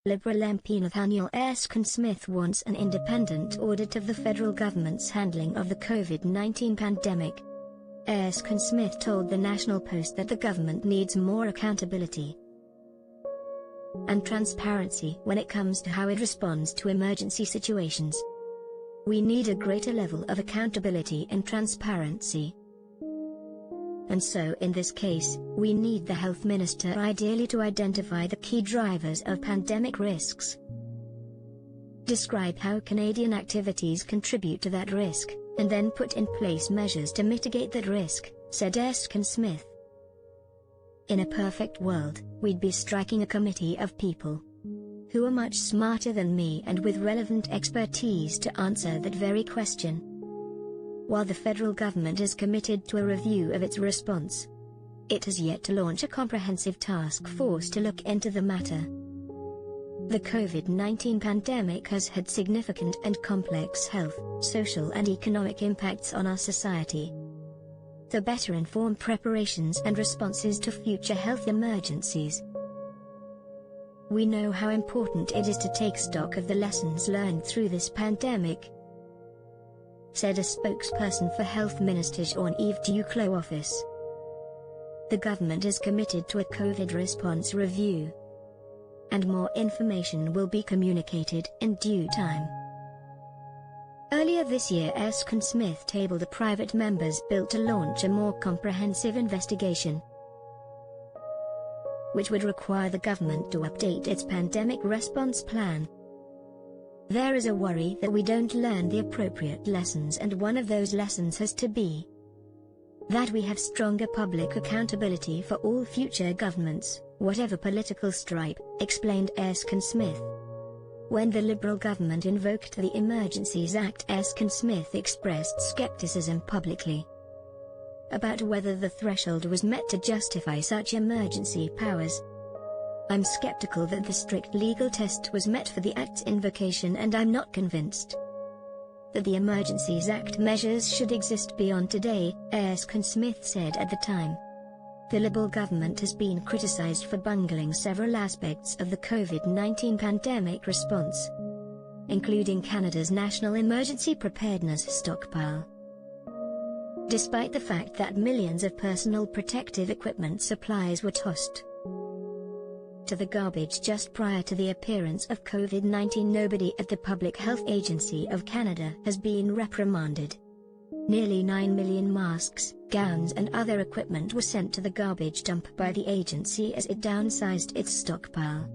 Liberal MP Nathaniel Erskine Smith wants an independent audit of the federal government's handling of the COVID-19 pandemic. Erskine Smith told the National Post that the government needs more accountability and transparency when it comes to how it responds to emergency situations. We need a greater level of accountability and transparency. And so in this case, we need the health minister ideally to identify the key drivers of pandemic risks, describe how Canadian activities contribute to that risk, and then put in place measures to mitigate that risk, said Erskine Smith. In a perfect world, we'd be striking a committee of people who are much smarter than me and with relevant expertise to answer that very question. While the federal government is committed to a review of its response, it has yet to launch a comprehensive task force to look into the matter. The COVID-19 pandemic has had significant and complex health, social and economic impacts on our society. To better inform preparations and responses to future health emergencies, we know how important it is to take stock of the lessons learned through this pandemic, said a spokesperson for Health Minister Jean-Yves Duclos' office. The government is committed to a COVID response review, and more information will be communicated in due time. Earlier this year, Erskine Smith tabled a private member's bill to launch a more comprehensive investigation, which would require the government to update its pandemic response plan. There is a worry that we don't learn the appropriate lessons, and one of those lessons has to be that we have stronger public accountability for all future governments, whatever political stripe, explained Erskine Smith. When the Liberal government invoked the Emergencies Act, Erskine Smith expressed skepticism publicly about whether the threshold was met to justify such emergency powers. I'm skeptical that the strict legal test was met for the Act's invocation, and I'm not convinced that the Emergencies Act measures should exist beyond today, Erskine Smith said at the time. The Liberal government has been criticized for bungling several aspects of the COVID-19 pandemic response, including Canada's National Emergency Preparedness Stockpile. Despite the fact that millions of personal protective equipment supplies were tossed to the garbage just prior to the appearance of COVID-19, nobody at the Public Health Agency of Canada has been reprimanded. Nearly 9 million masks, gowns and other equipment were sent to the garbage dump by the agency as it downsized its stockpile.